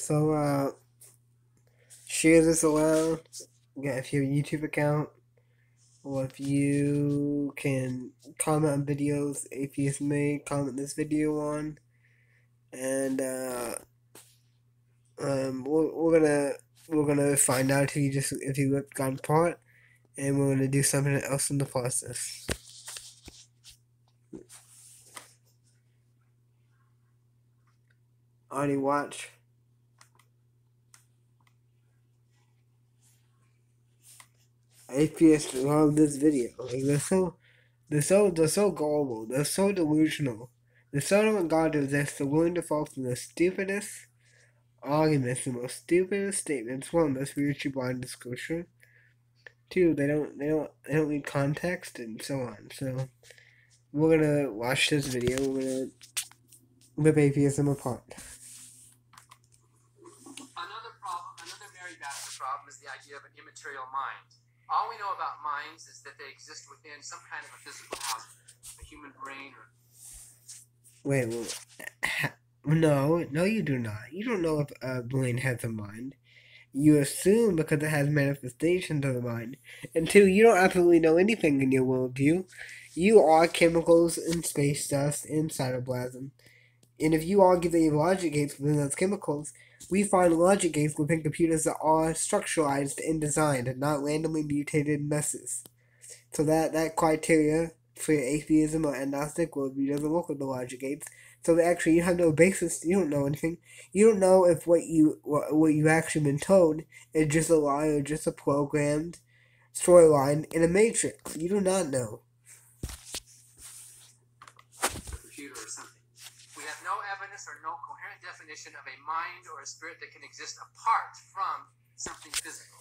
So, share this around. Yeah, if you have a YouTube account, or if you can comment on videos atheists make, comment this video on, and we're gonna find out if you ripped God apart, and we're gonna do something else in the process. Already watch. Atheists love this video. Like they're so gullible. They're so delusional. They're so don't God exists. They're willing to fall from the stupidest arguments, the most stupidest statements. One, the spiritual blind discussion. Two, they don't need context and so on. So we're gonna watch this video. We're gonna rip atheism apart. Another very vast problem is the idea of an immaterial mind. All we know about minds is that they exist within some kind of a physical house, a human brain or... No, you do not. You don't know if a brain has a mind. You assume because it has manifestations of the mind. And two, you don't absolutely know anything in your worldview. You are chemicals and space dust and cytoplasm. And if you argue that you have logic gates within those chemicals, we find logic gates within computers that are structuralized and designed and not randomly mutated messes. So that criteria for your atheism or agnostic worldview doesn't work with the logic gates. So actually, you have no basis. You don't know anything. You don't know if what you actually been told is just a lie or just a programmed storyline in a matrix. You do not know. Computer or something. We have no evidence or no coherent definition of a mind or a spirit that can exist apart from something physical.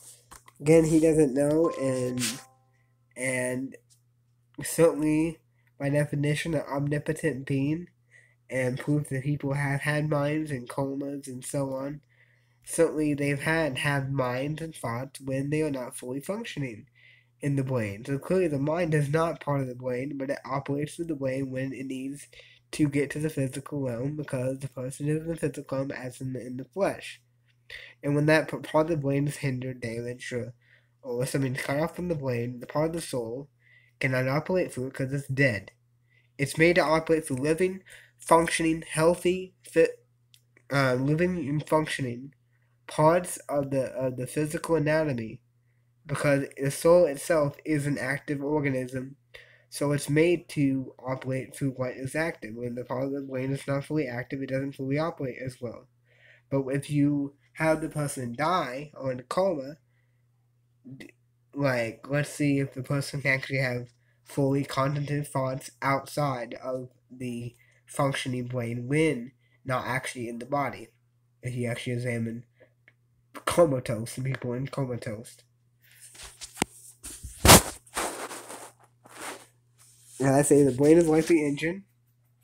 Again, he doesn't know, and certainly by definition, an omnipotent being. And proof that people have had minds and comas and so on. Certainly, they've have minds and thoughts when they are not fully functioning in the brain. So clearly, the mind is not part of the brain, but it operates through the brain when it needs to get to the physical realm because the person is in the physical realm as in the flesh. And when that part of the brain is hindered, damaged, or something's cut off from the brain, the part of the soul cannot operate through it because it's dead. It's made to operate through living, functioning, healthy, living and functioning parts of the physical anatomy, because the soul itself is an active organism, so it's made to operate through what is active. When the part of the brain is not fully active, it doesn't fully operate as well. But if you have the person die or in a coma, like let's see if the person can actually have fully cognitive thoughts outside of the functioning brain when not actually in the body. If you actually examine comatose and people in comatose. And I say the brain is like the engine.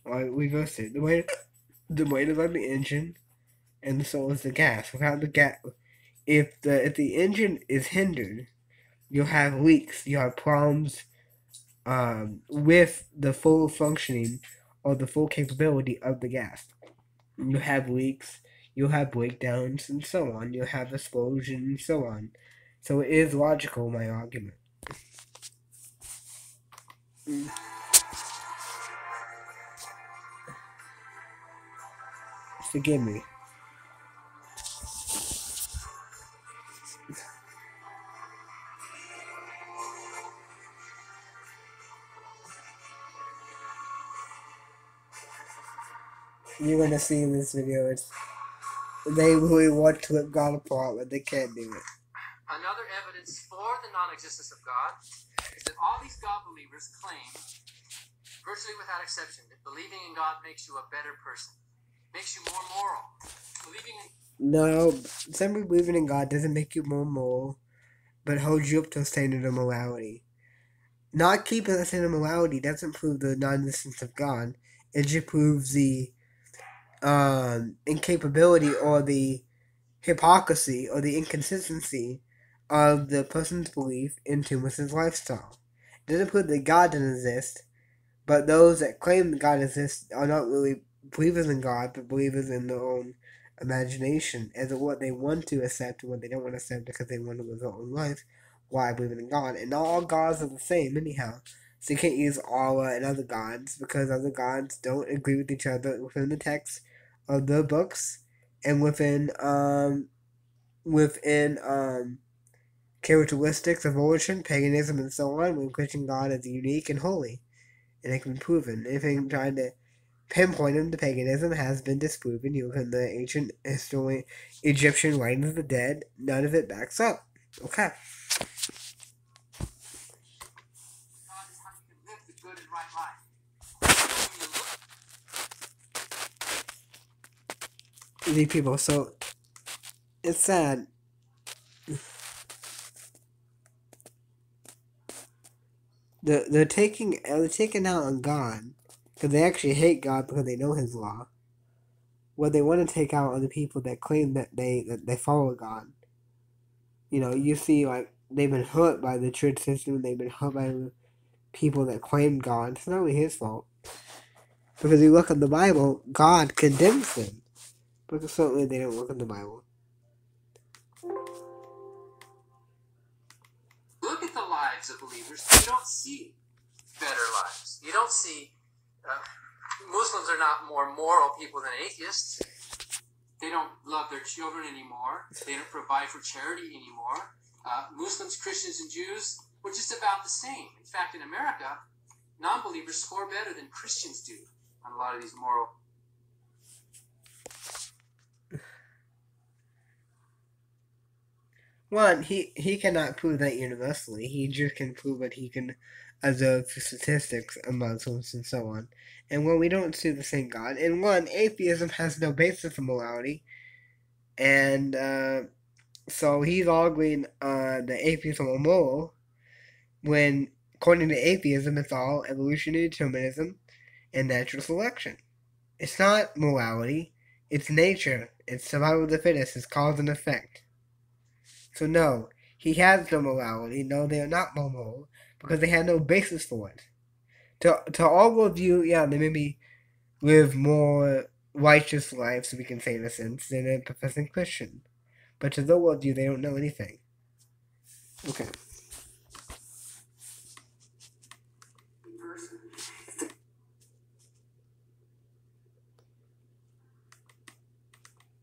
Or reverse it. The brain is like the engine, and the soul is the gas. Without the gas, if the engine is hindered, you'll have leaks. You'll have problems with the full functioning or the full capability of the gas. You'll have leaks, you'll have breakdowns, and so on. You'll have explosion, and so on. So it is logical, my argument. Forgive me. You're gonna see in this video, they really want to rip God apart, but they can't do it. Another evidence for the non-existence of God is that all these God believers claim, virtually without exception, that believing in God makes you a better person, makes you more moral. No, simply believing in God doesn't make you more moral, but holds you up to a standard of morality. Not keeping a standard of morality doesn't prove the non-existence of God. It just proves the incapability or the hypocrisy or the inconsistency of the person's belief into his lifestyle. It doesn't prove that God doesn't exist, but those that claim that God exists are not really believers in God, but believers in their own imagination as to what they want to accept and what they don't want to accept because they want to live their own life while believing in God. And not all gods are the same, anyhow. So you can't use Allah and other gods because other gods don't agree with each other within the text of the books and within characteristics of origin, paganism, and so on. When Christian God is unique and holy, and it can be proven. Anything trying to pinpoint him to paganism has been disproven. You look in the ancient historian Egyptian writings of the dead, none of it backs up. Okay. God is how you can live the good and right life. These people, so it's sad. They're taking out on God because they actually hate God because they know His law. What they want to take out are the people that claim that they follow God. You know, you see, like, they've been hurt by the church system. They've been hurt by people that claim God. It's not really His fault. Because you look at the Bible, God condemns them. But certainly they don't look at the Bible. Look at the lives of believers. You don't see better lives. You don't see Muslims are not more moral people than atheists. They don't love their children anymore. They don't provide for charity anymore. Muslims, Christians, and Jews were just about the same. In fact, in America, non-believers score better than Christians do on a lot of these moral. One, he cannot prove that universally. He just can prove that he can observe statistics of Muslims and so on. And when we don't see the same God, and one, atheism has no basis for morality, and so he's arguing that atheism are moral, when according to atheism, it's all evolutionary determinism and natural selection. It's not morality. It's nature. It's survival of the fittest. It's cause and effect. So no, he has no morality. No, they are not moral because they have no basis for it. To all of you, yeah, they maybe live more righteous lives, we can say in a sense, than a professing Christian. But to the world view, they don't know anything. Okay.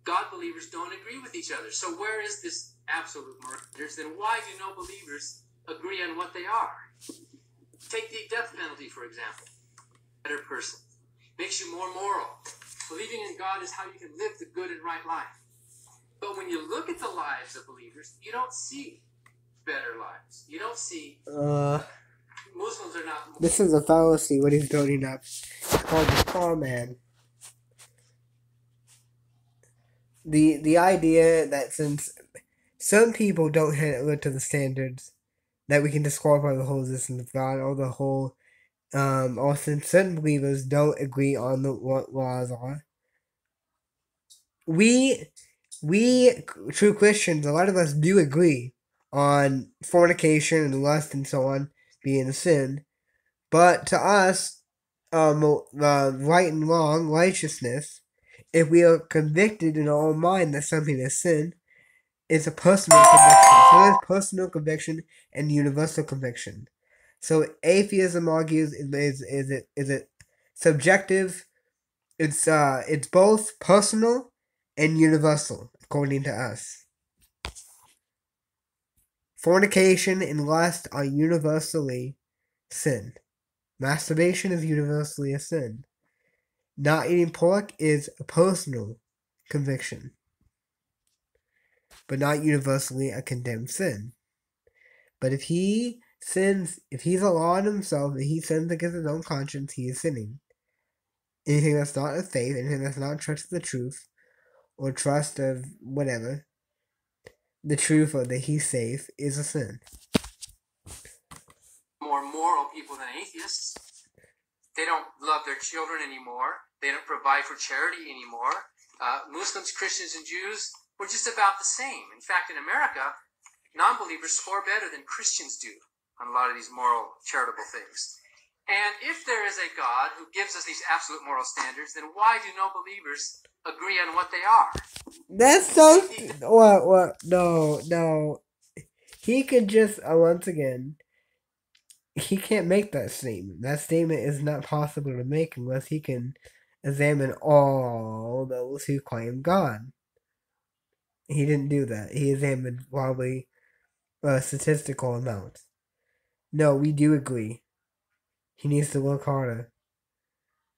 God believers don't agree with each other. So where is this absolute murders? Then why do no believers agree on what they are? Take the death penalty, for example. Better person. Makes you more moral. Believing in God is how you can live the good and right life. But when you look at the lives of believers, you don't see better lives. You don't see Muslims are not. This is a fallacy, what he's building up. It's called the straw man. The idea that since some people don't live to the standards, that we can disqualify the whole existence of God, or the whole, or since certain believers don't agree on what laws are. We, true Christians, a lot of us do agree on fornication and lust and so on being a sin, but to us, right and wrong, righteousness, if we are convicted in our own mind that something is sin, it's a personal conviction. So there's personal conviction and universal conviction. So atheism argues is it subjective? It's both personal and universal according to us. Fornication and lust are universally sin. Masturbation is universally a sin. Not eating pork is a personal conviction, but not universally a condemned sin. But if he sins, if he's a law in himself, if he sins against his own conscience, he is sinning. Anything that's not of faith, anything that's not trust of the truth, or trust of whatever, the truth or that he's safe, is a sin. More moral people than atheists. They don't love their children anymore. They don't provide for charity anymore. Muslims, Christians, and Jews were just about the same. In fact, in America, non-believers score better than Christians do on a lot of these moral, charitable things. And if there is a God who gives us these absolute moral standards, then why do no believers agree on what they are? That's so. What? No, no. He could just, once again, he can't make that statement. That statement is not possible to make unless he can examine all those who claim God. He didn't do that. He examined probably a statistical amount. No, we do agree. He needs to work harder.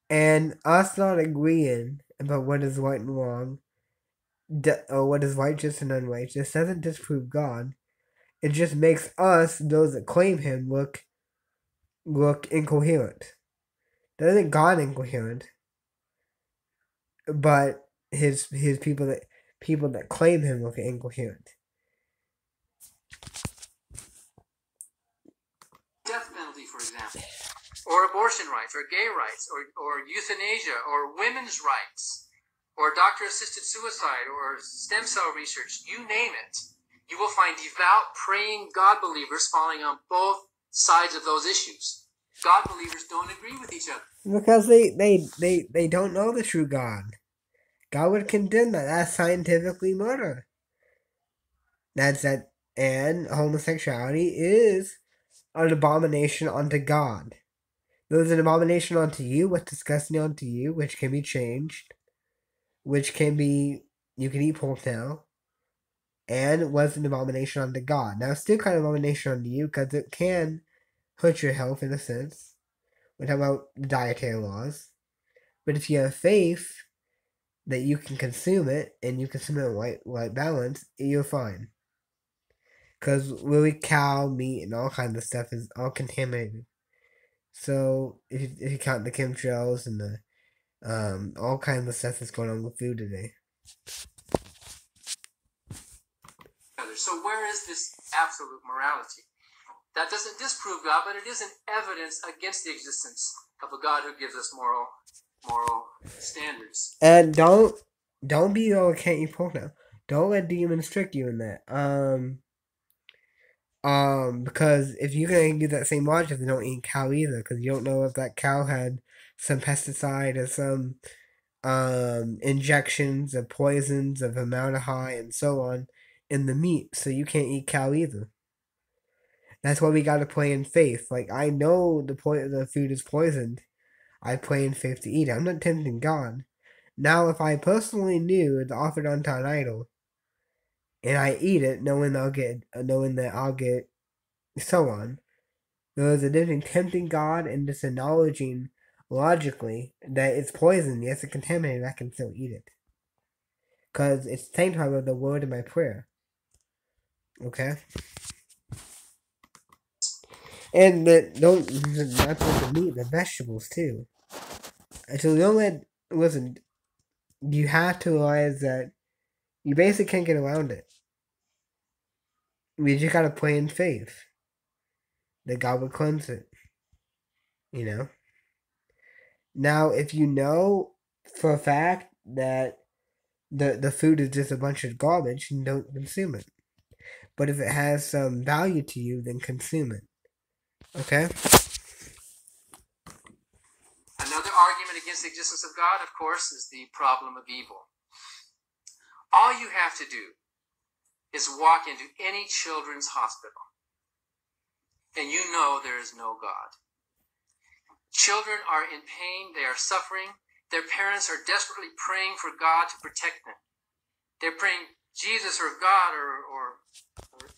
And us not agreeing about what is right and wrong, or what is righteous and unrighteous, doesn't disprove God. It just makes us, those that claim Him, look incoherent. Doesn't God incoherent, but his people that claim Him look incoherent. Death penalty, for example, or abortion rights, or gay rights, or euthanasia, or women's rights, or doctor-assisted suicide, or stem cell research, you name it. You will find devout, praying God believers falling on both sides of those issues. God believers don't agree with each other. Because they don't know the true God. God would condemn that. That's scientifically murder. That's that. And homosexuality is an abomination unto God. There's an abomination unto you, what's disgusting unto you, which can be changed, which can be, you can eat pork now, and was an abomination unto God. Now, it's still kind of an abomination unto you, because it can hurt your health in a sense. We're talking about dietary laws. But if you have faith that you can consume it, and you consume it in right balance, you're fine. Because really cow meat and all kinds of stuff is all contaminated. So if you count the chemtrails and the all kinds of stuff that's going on with food today. So where is this absolute morality? That doesn't disprove God, but it is an evidence against the existence of a God who gives us moral standards. And don't be can't eat pork now. Don't let demons trick you in that. Because if you're gonna do that same logic, then don't eat cow either, because you don't know if that cow had some pesticide or some injections of poisons of formaldehyde and so on in the meat, so you can't eat cow either. That's why we gotta pray in faith. Like, I know the food is poisoned. I pray in faith to eat it. I'm not tempting God. Now, if I personally knew it's offered unto an idol, and I eat it, knowing that I'll get so on, there's a difference tempting God and just acknowledging logically that it's poison. Yes, it's contaminated. I can still eat it because it's the same time of the word in my prayer. Okay. And not just the meat, the vegetables too. And so listen, you have to realize that you basically can't get around it. We just gotta pray in faith that God will cleanse it. You know? Now, if you know for a fact that the food is just a bunch of garbage, then don't consume it. But if it has some value to you, then consume it. Okay? Another argument against the existence of God, of course, is the problem of evil. All you have to do is walk into any children's hospital, and you know there is no God. Children are in pain, they are suffering, their parents are desperately praying for God to protect them. They're praying Jesus or God or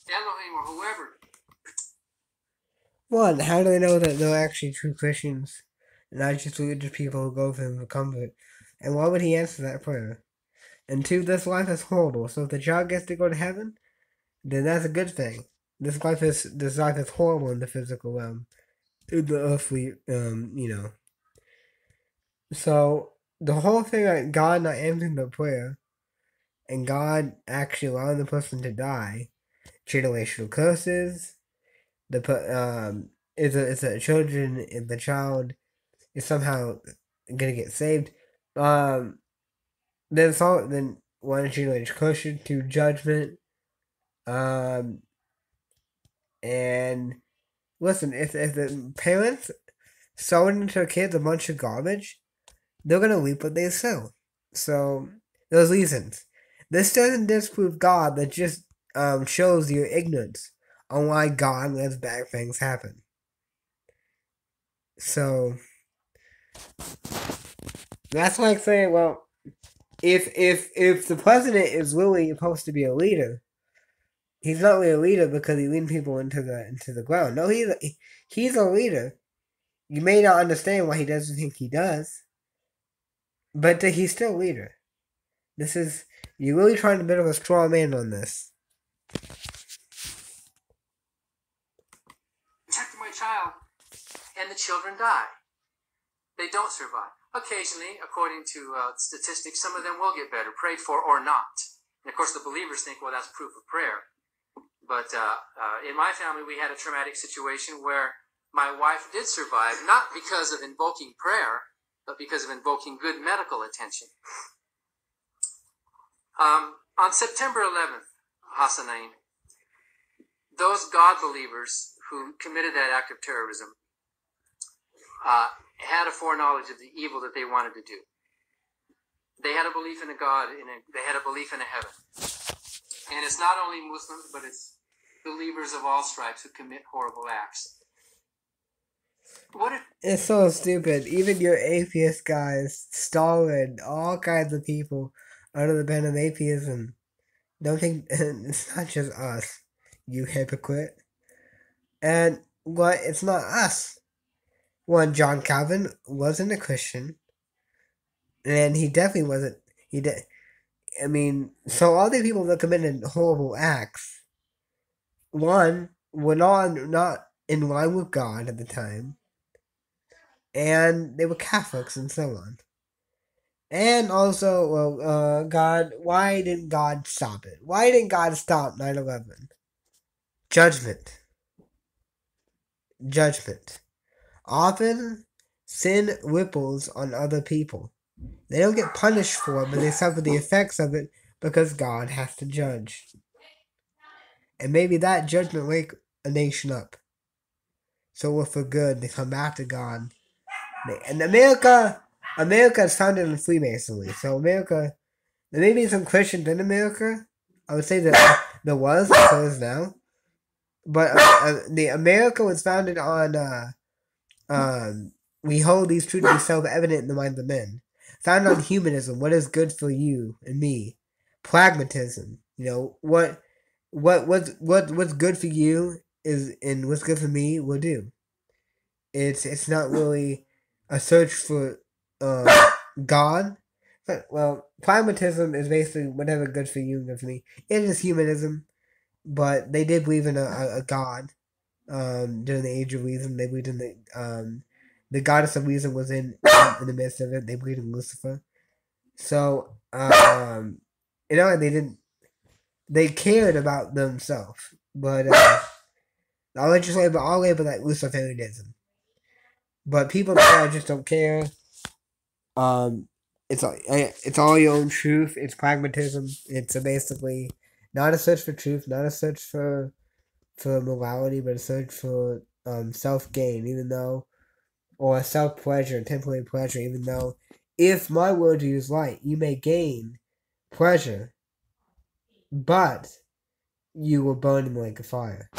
Elohim or whoever. One, how do they know that they're actually true Christians, and not just religious people who go for him for comfort? And why would he answer that prayer? And two, this life is horrible, so if the child gets to go to heaven, then that's a good thing. This life is horrible in the physical realm, in the earthly, So the whole thing, like God not answering the prayer, and God actually allowing the person to die, generational curses. It's a children, and the child is somehow gonna get saved. Then one generational curse to judgment. And listen, if the parents sowing into their kids a bunch of garbage, they're gonna reap what they sow. So those reasons. This doesn't disprove God, but just shows your ignorance on why God lets bad things happen. So that's like saying, well, if the president is really supposed to be a leader, he's not really a leader because he leads people into the ground. No, he's a leader. You may not understand why he doesn't think he does, but he's still a leader. This is you're really trying to build a straw man on this. Protect my child, and the children die. They don't survive. Occasionally, according to statistics, some of them will get better, prayed for or not. And of course, the believers think, well, that's proof of prayer. But in my family, we had a traumatic situation where my wife did survive, not because of invoking prayer, but because of invoking good medical attention. On September 11th, Hassanain, those God believers who committed that act of terrorism had a foreknowledge of the evil that they wanted to do. They had a belief in a God, they had a belief in a heaven. And it's not only Muslims, but it's believers of all stripes who commit horrible acts. What if... It's so stupid. Even your atheist guys, Stalin, all kinds of people under the ban of atheism. Don't think it's not just us, you hypocrite. And what? It's not us. One, John Calvin wasn't a Christian, and he definitely wasn't. I mean, so all these people that committed horrible acts, one, were not in line with God at the time, and they were Catholics and so on. And also, well, God, why didn't God stop it? Why didn't God stop 9/11? Judgment. Judgment. Often, sin ripples on other people. They don't get punished for it, but they suffer the effects of it because God has to judge. And maybe that judgment wake a nation up. So we're for good, they come back to God. And America is founded in Freemasonry. So America, there may be some Christians in America. I would say that there was, so is now. But the America was founded on we hold these truths to be self-evident in the minds of men. Founded on humanism, what is good for you and me. Pragmatism, what's good for you is, and what's good for me will do. It's not really a search for God. But, well, pragmatism is basically whatever good for you and good for me. It is humanism, but they did believe in a God. During the Age of Reason, they believed in the goddess of reason was in the midst of it. They believed in Lucifer. So, they cared about themselves. But I'll label that Luciferianism. But people now just don't care. It's all your own truth. It's pragmatism. It's basically not a search for truth, not a search for morality, but a search for self gain, or self pleasure, temporary pleasure, even though if my word is right, you may gain pleasure, but you will burn them like a fire.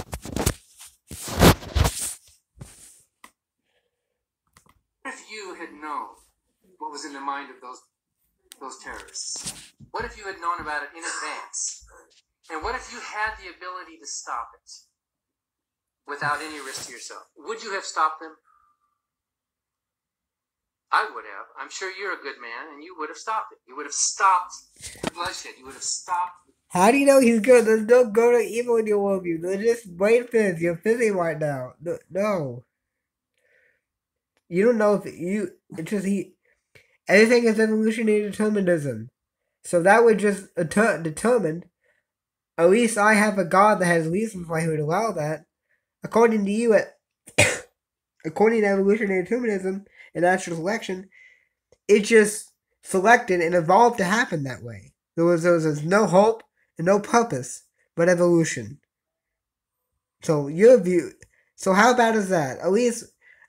If you had known what was in the mind of those terrorists, what if you had known about it in advance? And what if you had the ability to stop it without any risk to yourself? Would you have stopped them? I would have. I'm sure you're a good man, and you would have stopped it. You would have stopped the bloodshed. You would have stopped. How do you know he's good? There's no good or evil in your worldview. They're just rapists. You're fizzing right now. No. You don't know if you. It's just everything is evolutionary determinism. So that would just determine. At least I have a God that has reasons why he would allow that. According to you, according to evolutionary determinism and natural selection, it just selected and evolved to happen that way. There was no hope and no purpose but evolution. So your view. So how bad is that? At least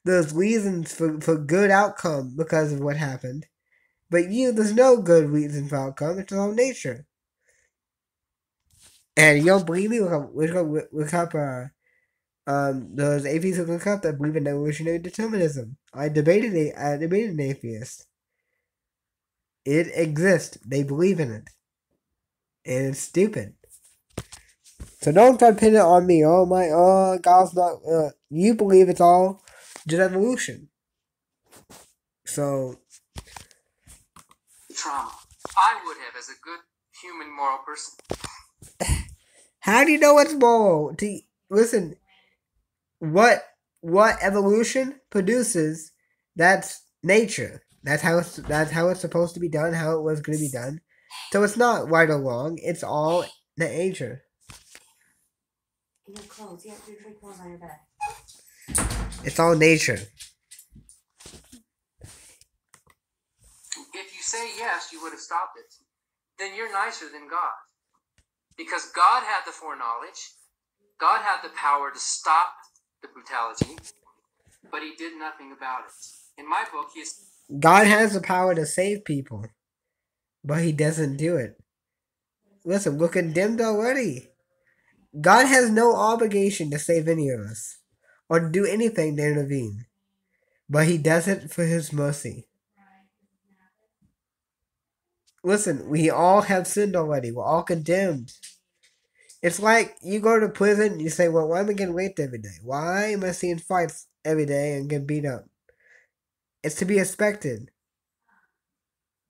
there's reasons for good outcome because of what happened. But there's no good reason for outcome. It's all nature. And you don't believe me? Look up those atheists look up that believe in evolutionary determinism. I debated an atheist. It exists. They believe in it. And it's stupid. So don't try to pin it on me. God's not, you believe it's all just evolution. So. Trauma. I would have as a good human moral person. How do you know what's moral? Listen, what evolution produces, that's nature. That's how it's supposed to be done, how it was going to be done. So it's not right or wrong. It's all nature. Your clothes. You have your clothes on your bed. It's all nature. If you say yes, you would have stopped it. Then you're nicer than God. Because God had the foreknowledge. God had the power to stop the brutality. But he did nothing about it. In my book, God has the power to save people. But he doesn't do it. Listen, we're condemned already. God has no obligation to save any of us. Or to do anything to intervene. But he does it for his mercy. Listen, we all have sinned already. We're all condemned. It's like you go to prison and you say, well, why am I getting raped every day? Why am I seeing fights every day and getting beat up? It's to be expected.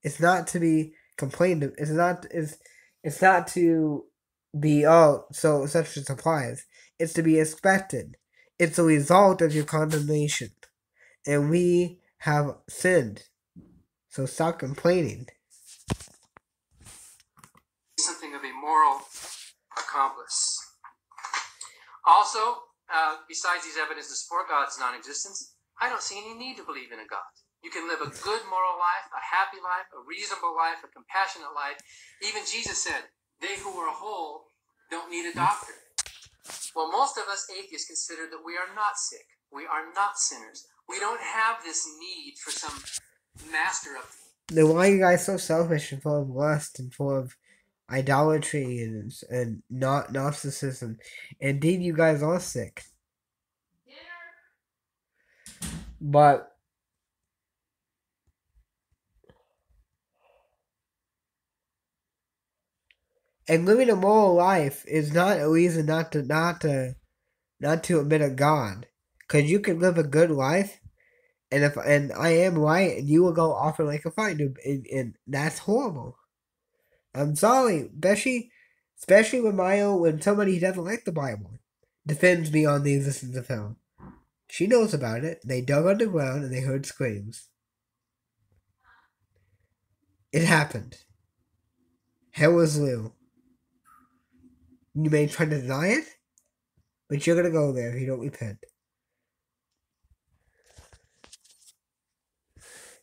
It's not to be complained of. It's not to be, so such as applies. It's to be expected. It's a result of your condemnation. And we have sinned. So stop complaining. Something of a moral accomplice. Also, besides these evidences for God's non-existence, I don't see any need to believe in a God. You can live a good moral life, a happy life, a reasonable life, a compassionate life. Even Jesus said, they who are whole don't need a doctor. Well, most of us atheists consider that we are not sick. We are not sinners. We don't have this need for some master of... Then why are you guys so selfish and full of lust and full of idolatry and not narcissism? Indeed, you guys are sick. But and living a moral life is not a reason not to admit a God, because you can live a good life, and I am right, and you will go off like a fight, and that's horrible. I'm sorry, especially when somebody who doesn't like the Bible defends me on the existence of hell. She knows about it. They dug underground and they heard screams. It happened. Hell was real. You may try to deny it, but you're gonna go there if you don't repent.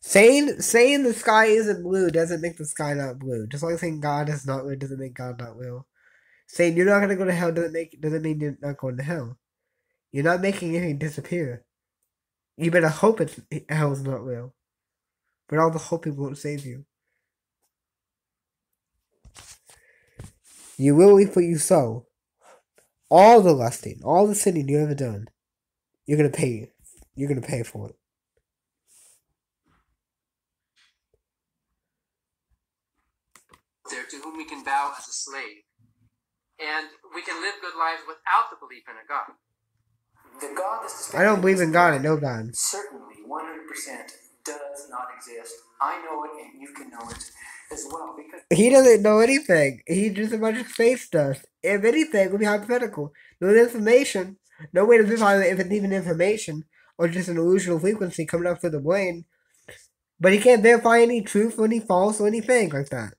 Saying the sky isn't blue doesn't make the sky not blue. Just like saying God is not real doesn't make God not real. Saying you're not gonna go to hell doesn't mean you're not going to hell. You're not making anything disappear. You better hope hell's not real. But all the hoping won't save you. You will reap what you sow. All the lusting, all the sinning you ever done, you're gonna pay. You're gonna pay for it. There to whom we can bow as a slave. And we can live good lives without the belief in a God. The God that's I don't believe in God. I know God. Certainly, 100% does not exist. I know it, and you can know it as well. Because he doesn't know anything. He's just a bunch of space dust. If anything, it would be hypothetical. No information. No way to verify if it's even information or just an illusional frequency coming up through the brain. But he can't verify any truth or any false or anything like that.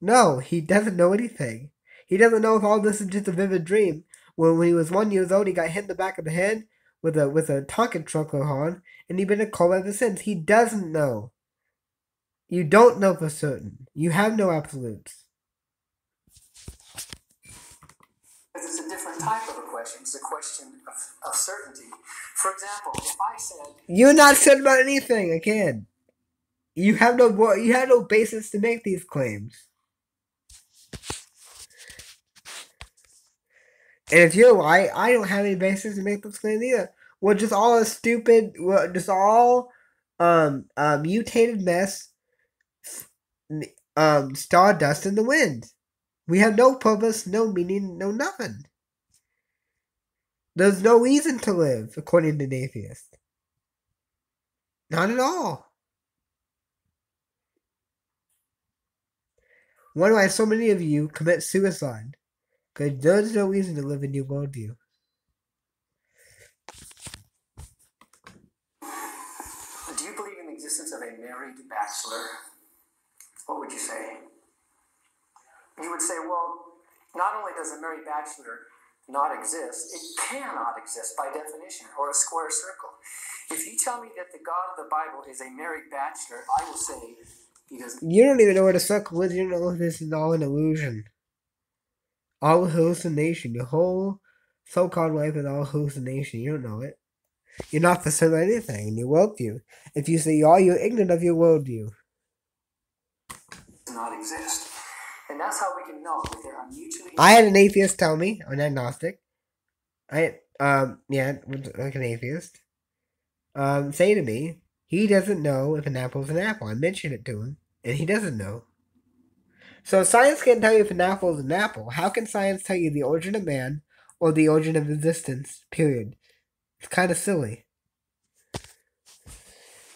No, he doesn't know anything. He doesn't know if all this is just a vivid dream. When he was 1 year old, he got hit in the back of the head with a Tonkin trucker horn, and he's been in a coma ever since. He doesn't know. You don't know for certain. You have no absolutes. Because it's a different type of a question. It's a question of certainty. For example, if I said, You're not certain about anything, again. You have no basis to make these claims. And if you're right, I don't have any basis to make those claims either. We're just all a stupid, we're just all mutated mess, stardust in the wind. We have no purpose, no meaning, no nothing. There's no reason to live, according to an atheist. Not at all. Wonder why so many of you commit suicide. Because there's no reason to live in your worldview. do you believe in the existence of a married bachelor? What would you say? You would say, well, not only does a married bachelor not exist, it cannot exist by definition, or a square circle. If you tell me that the God of the Bible is a married bachelor, I will say he doesn't. You don't even know what a circle is. You don't know if this is all an illusion. All hallucination. Your whole so-called life is all hallucination. You don't know it. You're not for certain of anything in your worldview. If you say you're ignorant of your worldview. Does not exist. And that's how we can know that there are mutually... I had an atheist tell me, or an agnostic. Like an atheist. Say to me, he doesn't know if an apple is an apple. I mentioned it to him, and he doesn't know. So science can't tell you if an apple is an apple. How can science tell you the origin of man or the origin of existence? Period. It's kind of silly.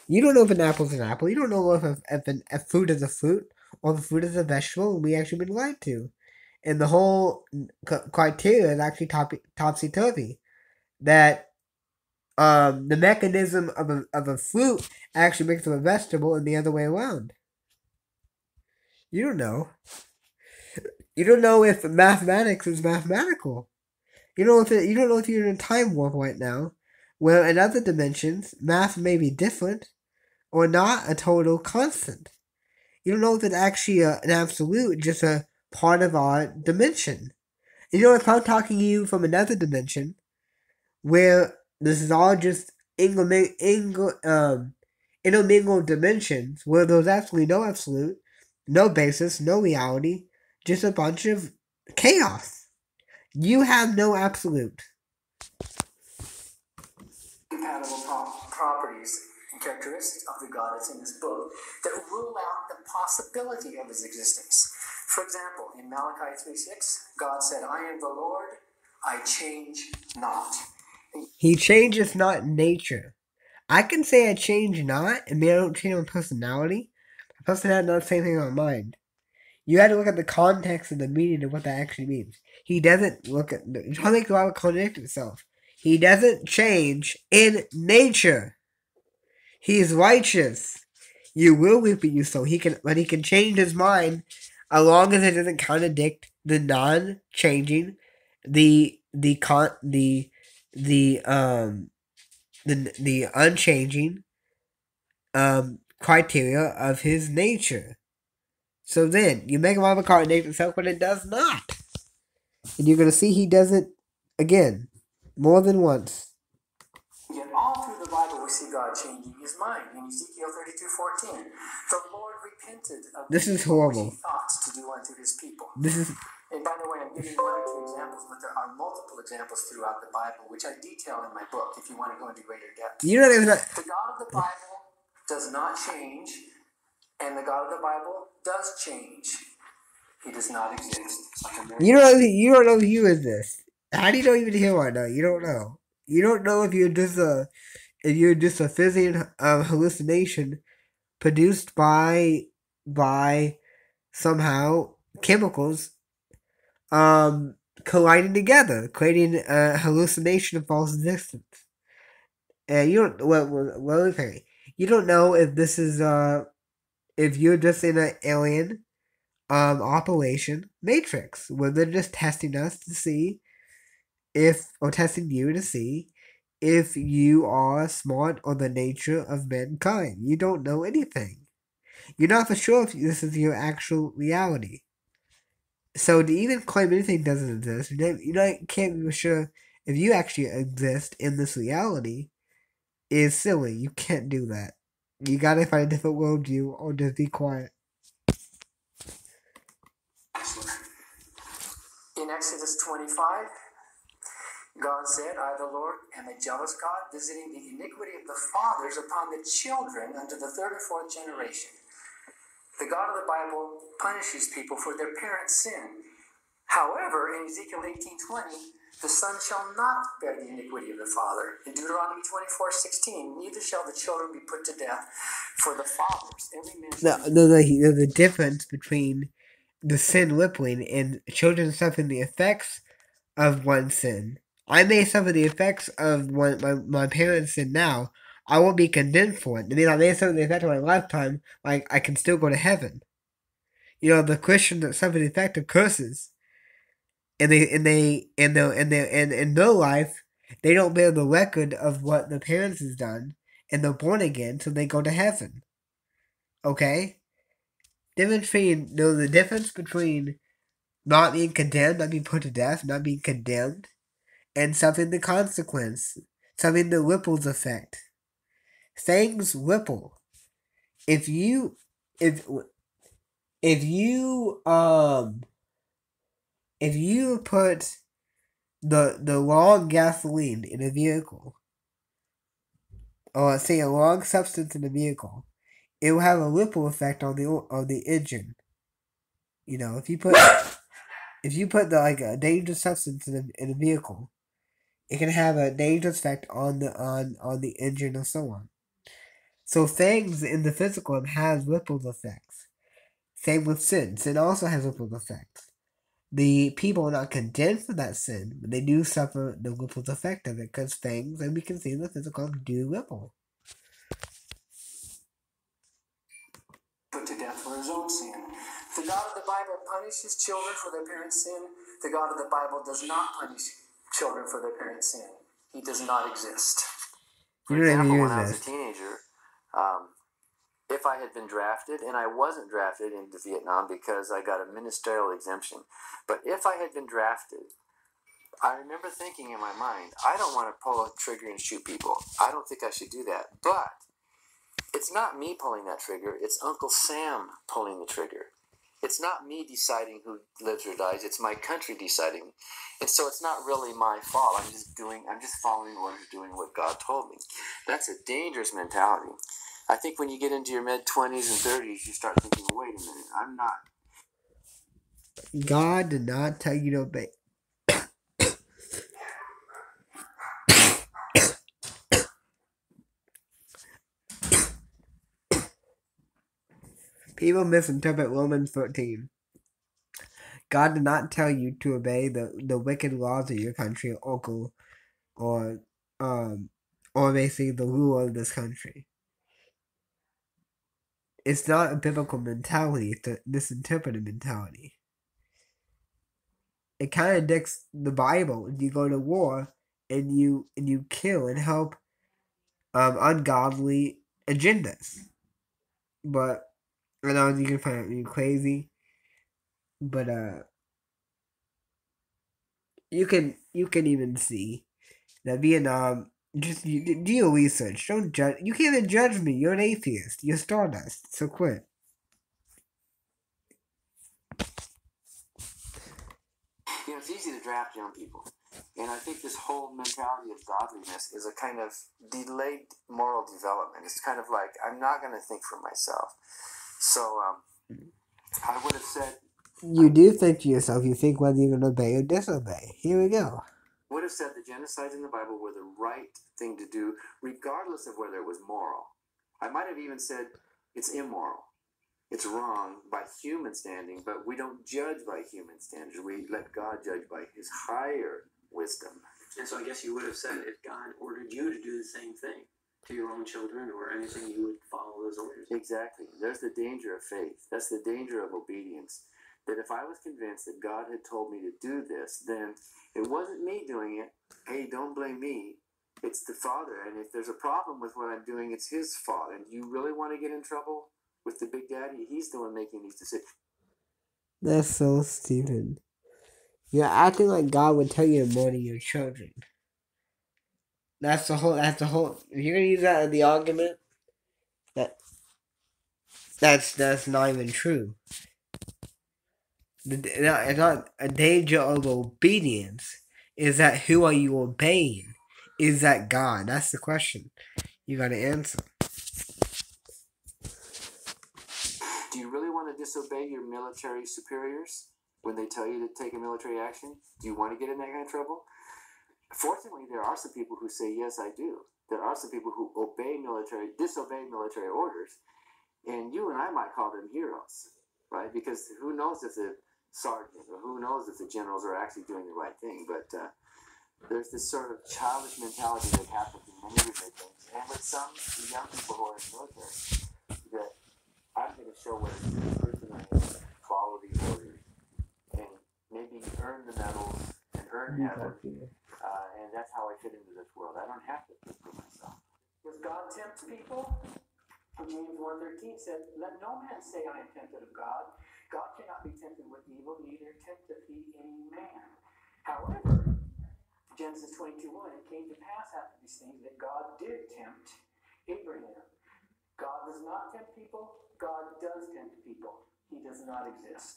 You don't know if an apple is an apple. You don't know if a fruit is a fruit or the fruit is a vegetable. And we actually been lied to, and the whole criteria is actually topsy turvy. That the mechanism of a fruit actually makes it a vegetable, and the other way around. You don't know. You don't know if mathematics is mathematical. You don't know if you're in a time warp right now, where in other dimensions math may be different, or not a total constant. You don't know if it's actually an absolute, just a part of our dimension. You know, if I'm talking to you from another dimension, where this is all just intermingled dimensions, where there's absolutely no absolute, no basis, no reality, just a bunch of chaos. You have no absolute. Compatible properties and characteristics of the God that's in this book that rule out the possibility of his existence. For example, in Malachi 3:6, God said, I am the Lord, I change not. He changes not in nature. I can say I change not, and maybe I don't change my personality. My personality not the same thing on my mind. You have to look at the context and the meaning of what that actually means. He doesn't look at... You're trying to make the Bible contradict itself. He doesn't change in nature. He is righteous. You will reap what you sow. But he can change his mind as long as it doesn't contradict the non-changing, the unchanging criteria of his nature. So then, you make a Bible contradict itself, but it does not. And you're going to see he does it again, more than once. Yet all through the Bible we see God changing his mind. In Ezekiel 32:14, the Lord repented of this is horrible. Thoughts to do unto his people. This is... And by the way, I'm giving one or two examples, but there are multiple examples throughout the Bible, which I detail in my book if you want to go into greater depth. You know, the God of the Bible does not change, and the God of the Bible does change. He does not exist. You don't know who is this. How do you know even hear right now? You don't know. You don't know if you're just a Physian hallucination produced by somehow chemicals colliding together, creating a hallucination of false existence. And you don't you don't know if this is if you're just in an alien operation matrix where they're just testing us to see testing you to see if you are smart or the nature of mankind. You don't know anything. You're not for sure if this is your actual reality. So to even claim anything doesn't exist, can't be sure if you actually exist in this reality is silly. You can't do that. You gotta find a different worldview or just be quiet. In Exodus 25, God said, I, the Lord, am a jealous God, visiting the iniquity of the fathers upon the children unto the third and fourth generation. The God of the Bible punishes people for their parents' sin. However, in Ezekiel 18:20, the son shall not bear the iniquity of the father. In Deuteronomy 24:16, neither shall the children be put to death for the fathers. Every man shall there's a difference between the sin rippling and children suffering the effects of one sin. I may suffer the effects of my parents' sin now. I won't be condemned for it. I mean, I may suffer the effect of my lifetime. Like, I can still go to heaven. The Christians that suffer the effect of curses, and in their life, they don't bear the record of what the parents has done, and they're born again, so they go to heaven. Okay? The difference between not being condemned, not being put to death, not being condemned, and suffering the consequence, suffering the ripples effect. Things ripple. If you if if you put the wrong gasoline in a vehicle, or let's say a wrong substance in a vehicle, it will have a ripple effect on the engine. If you put a dangerous substance in a vehicle, it can have a dangerous effect on the engine and so on. So things in the physical have ripple effects. Same with sin. Sin also has ripple effects. The people are not condemned for that sin, but they do suffer the ripple effect of it because things, and we can see in the physical, do ripple. Put to death for his own sin. The God of the Bible punishes children for their parents' sin. The God of the Bible does not punish children for their parents' sin. He does not exist. For example, when I was a teenager, if I had been drafted, and I wasn't drafted into Vietnam because I got a ministerial exemption, but if I had been drafted, I remember thinking in my mind, I don't want to pull a trigger and shoot people. I don't think I should do that. But it's not me pulling that trigger. It's Uncle Sam pulling the trigger. It's not me deciding who lives or dies. It's my country deciding. And so it's not really my fault. I'm just following orders, doing what God told me. That's a dangerous mentality. I think when you get into your mid-20s and 30s, you start thinking, wait a minute, I'm not. God did not tell you to obey. People misinterpret Romans 13. God did not tell you to obey the wicked laws of your country or uncle or basically the ruler of this country. It's not a biblical mentality, it's a misinterpreted mentality. It contradicts the Bible when you go to war and you kill and help ungodly agendas. But I know you can find me crazy, but you can even see that Vietnam. Just do your research. Don't judge. You can't even judge me. You're an atheist. You're stardust. So quit. It's easy to draft young people. And I think this whole mentality of godliness is a kind of delayed moral development. It's kind of like, I'm not going to think for myself. So I would have said... You do think to yourself. You think whether you're going to obey or disobey. Here we go. Would have said the genocides in the Bible were the right thing to do, regardless of whether it was moral. I might have even said it's immoral. It's wrong by human standing, but we don't judge by human standards. We let God judge by his higher wisdom. And so I guess you would have said if God ordered you to do the same thing to your own children or anything, you would follow those orders. Exactly. There's the danger of faith. That's the danger of obedience. That if I was convinced that God had told me to do this, then it wasn't me doing it. Hey, don't blame me. It's the Father. And if there's a problem with what I'm doing, it's his fault. And you really want to get in trouble with the Big Daddy? He's the one making these decisions. That's so stupid. You're acting like God would tell you to murder your children. That's the whole. That's the whole. If you're gonna use that in the argument, that that's not even true. It's not a danger of obedience. Is that who are you obeying? Is that God? That's the question you gotta answer. Do you really want to disobey your military superiors when they tell you to take a military action? Do you want to get in that kind of trouble? Fortunately, there are some people who say, yes, I do. There are some people who disobey military orders, and you and I might call them heroes, right? Because who knows if the sergeant or who knows if the generals are actually doing the right thing, but there's this sort of childish mentality that happens in many religions, and with some young people who are in the military, that I'm going to show what a good person I am, follow the orders, and maybe earn the medals and earn heaven, and that's how I fit into this world. I don't have to for myself. Does God tempt people? James 1:13 said, let no man say I am tempted of God. God cannot be tempted with evil, neither tempteth he any man. However, Genesis 22:1, it came to pass after these things that God did tempt Abraham. God does not tempt people. God does tempt people. He does not exist.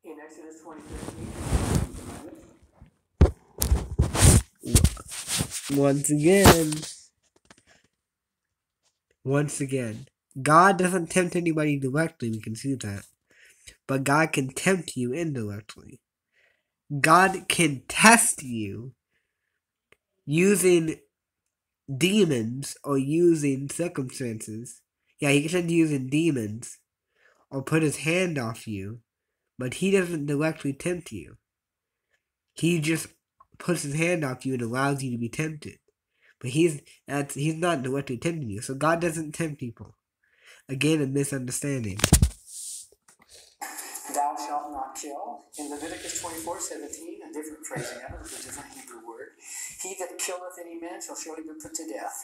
In Exodus 20:13, Once again, God doesn't tempt anybody directly. We can see that, but God can tempt you indirectly. God can test you using demons or using circumstances. Yeah, he can send you using demons or put his hand off you, but he doesn't directly tempt you. He just puts his hand off you and allows you to be tempted. But he's not directly tempting you. So God doesn't tempt people. Again, a misunderstanding. thou shalt not kill. In Leviticus 24:17, a different phrasing of it, a different Hebrew word. He that killeth any man shall surely be put to death.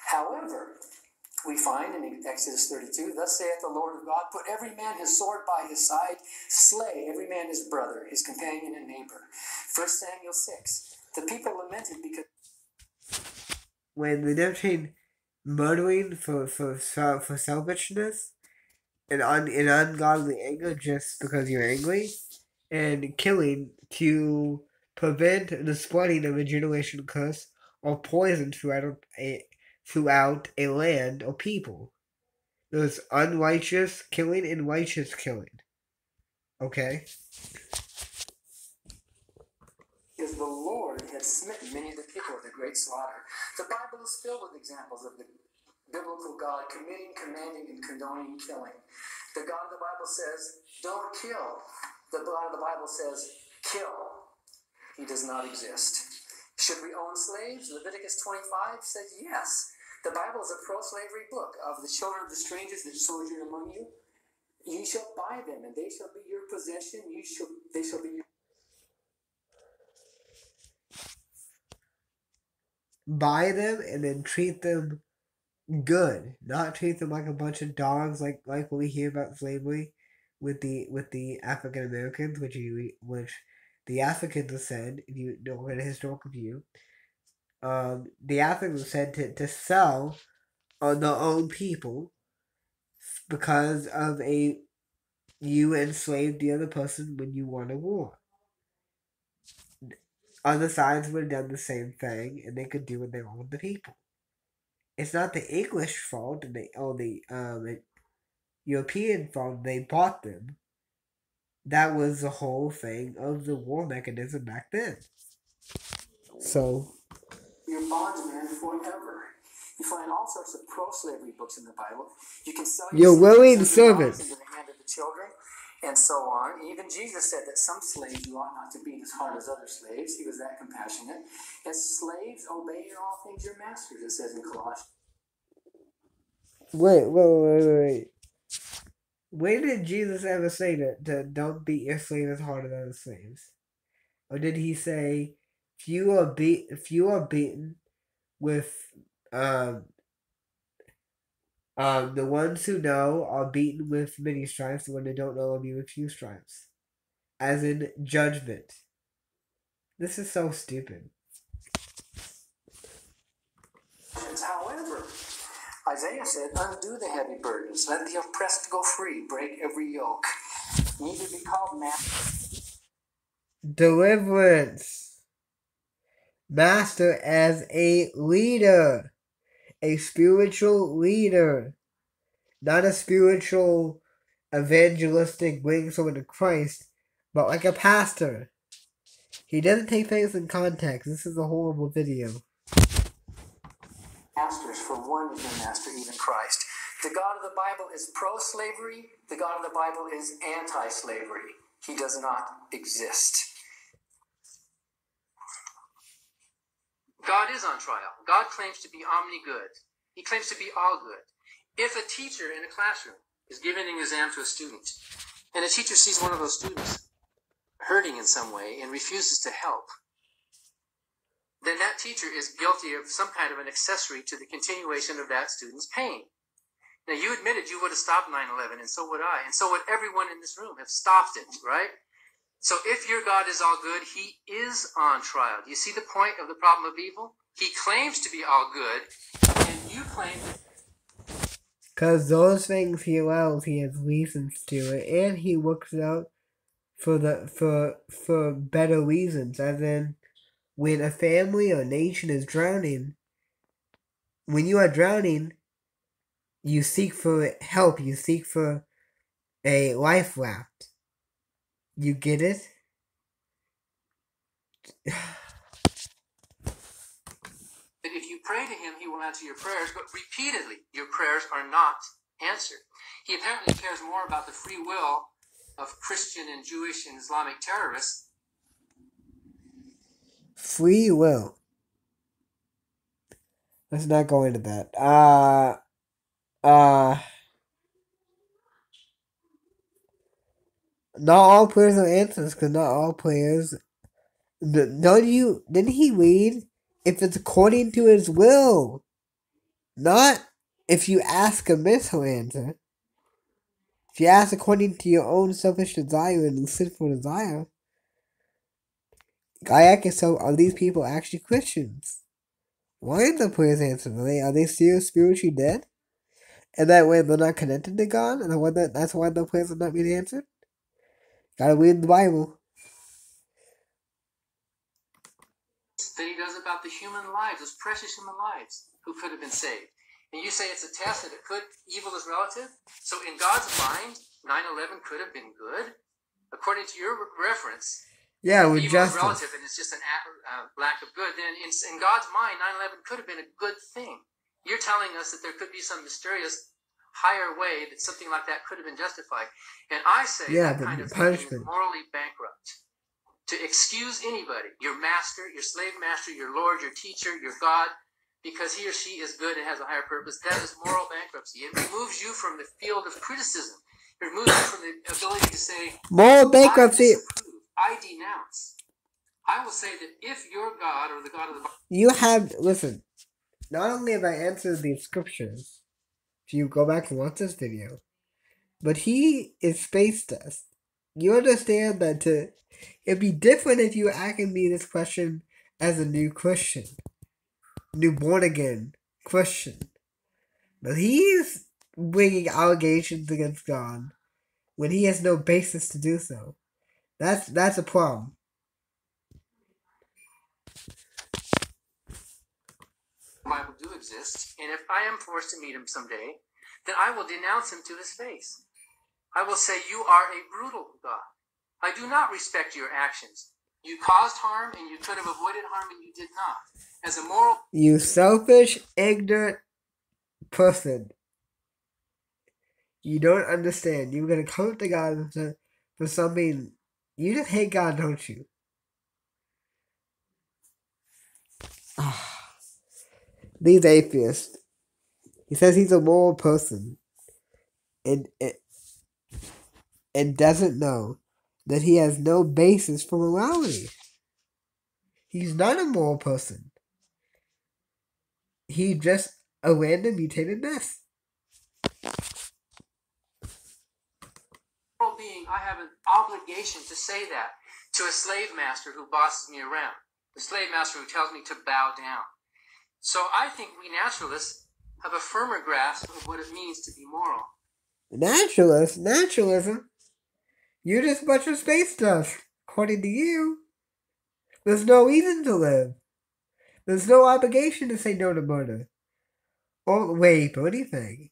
However, we find in Exodus 32, thus saith the Lord of God, put every man his sword by his side, slay every man his brother, his companion and neighbor. 1 Samuel 6, the people lamented because... When the difference between murdering for selfishness and ungodly anger just because you're angry, and killing to prevent the spreading of a generational curse or poison throughout a land or people. There's unrighteous killing and righteous killing. Okay? Because the Lord had smitten many of the people with a great slaughter. The Bible is filled with examples of the biblical God committing, commanding, and condoning killing. The God of the Bible says, don't kill. The God of the Bible says, kill. He does not exist. Should we own slaves? Leviticus 25 says yes. The Bible is a pro-slavery book. Of the children of the strangers that sojourn among you, ye shall buy them, and they shall be your possession. They shall be your... Buy them and then treat them good. Not treat them like a bunch of dogs like what we hear about slavery with the African Americans, which the Africans are said, if you don't get a historical view, the Africans are said to sell on their own people because of you enslaved the other person when you won a war. Other sides would have done the same thing, and they could do what they want with the people. It's not the English fault, or the European fault. They bought them. That was the whole thing of the war mechanism back then. So, your bondsman forever. You find all sorts of pro-slavery books in the Bible. You can sell your willing servant servant. into the hand of the children, and so on. Even Jesus said that some slaves you ought not to beat as hard as other slaves. He was that compassionate. As slaves, obey in all things your masters, it says in Colossians. Wait. When did Jesus ever say to don't beat your slave as hard as other slaves? Or did he say if you are beaten with The ones who know are beaten with many stripes, the ones who don't know are beaten with few stripes. As in judgment. This is so stupid. However, Isaiah said, undo the heavy burdens, let the oppressed go free, break every yoke. Neither be called master. Deliverance. Master as a leader. A spiritual leader. Not a spiritual evangelistic bring someone to Christ, but like a pastor. He doesn't take things in context. This is a horrible video. Masters, for one is your master, even Christ. The God of the Bible is pro-slavery. The God of the Bible is anti-slavery. He does not exist. God is on trial. God claims to be omni-good. He claims to be all good. If a teacher in a classroom is giving an exam to a student, and a teacher sees one of those students hurting in some way and refuses to help, then that teacher is guilty of some kind of an accessory to the continuation of that student's pain. Now, you admitted you would have stopped 9/11, and so would I, and so would everyone in this room have stopped it, right? So if your God is all good, he is on trial. Do you see the point of the problem of evil? He claims to be all good, and you claim that. Because those things he allows, he has reasons to it, and he works out for better reasons, as in when a family or nation is drowning, when you are drowning, you seek for help, you seek for a life raft. You get it? If you pray to him, he will answer your prayers, but repeatedly, your prayers are not answered. He apparently cares more about the free will of Christian and Jewish and Islamic terrorists. Free will. Let's not go into that. Not all prayers are answers, because not all prayers. Didn't he read? If it's according to his will. Not if you ask amiss, he'll answer. If you ask according to your own selfish desire and sinful desire, so are these people actually Christians? Why aren't the prayers answered? Are they still spiritually dead? And that way they're not connected to God? And that's why the prayers are not being answered? Gotta read the Bible. That he does about the human lives, those precious human lives who could have been saved. And you say it's a test that evil is relative? So in God's mind, 9/11 could have been good? According to your reference, yeah, with evil justice. is relative and it's just a lack of good. Then in God's mind, 9/11 could have been a good thing. You're telling us that there could be some mysterious higher way that something like that could have been justified. And I say that kind of thinking is morally bankrupt. To excuse anybody, your master, your slave master, your Lord, your teacher, your God, because he or she is good and has a higher purpose, that is moral bankruptcy. It removes you from the field of criticism. It removes you from the ability to say, moral bankruptcy. I denounce. I will say that if your God or the God of the Bible... You have, listen, not only have I answered the scriptures, if you go back and watch this video, but he is space dust. You understand that it'd be different if you were asking me this question as a new Christian. New born again Christian. But he's bringing allegations against God when he has no basis to do so. That's a problem. The Bible do exist, and if I am forced to meet him someday, then I will denounce him to his face. I will say, you are a brutal God. I do not respect your actions. You caused harm, and you could have avoided harm, and you did not. As a moral... You selfish, ignorant person. You don't understand. You're going to come to God for something. You just hate God, don't you? These atheists. He says he's a moral person. And doesn't know that he has no basis for morality. He's not a moral person. He's just a random mutated mess. being, I have an obligation to say that to a slave master who bosses me around, the slave master who tells me to bow down. So I think we naturalists have a firmer grasp of what it means to be moral. Naturalism. You're just a bunch of space dust, according to you. There's no reason to live. There's no obligation to say no to murder. Or rape or anything.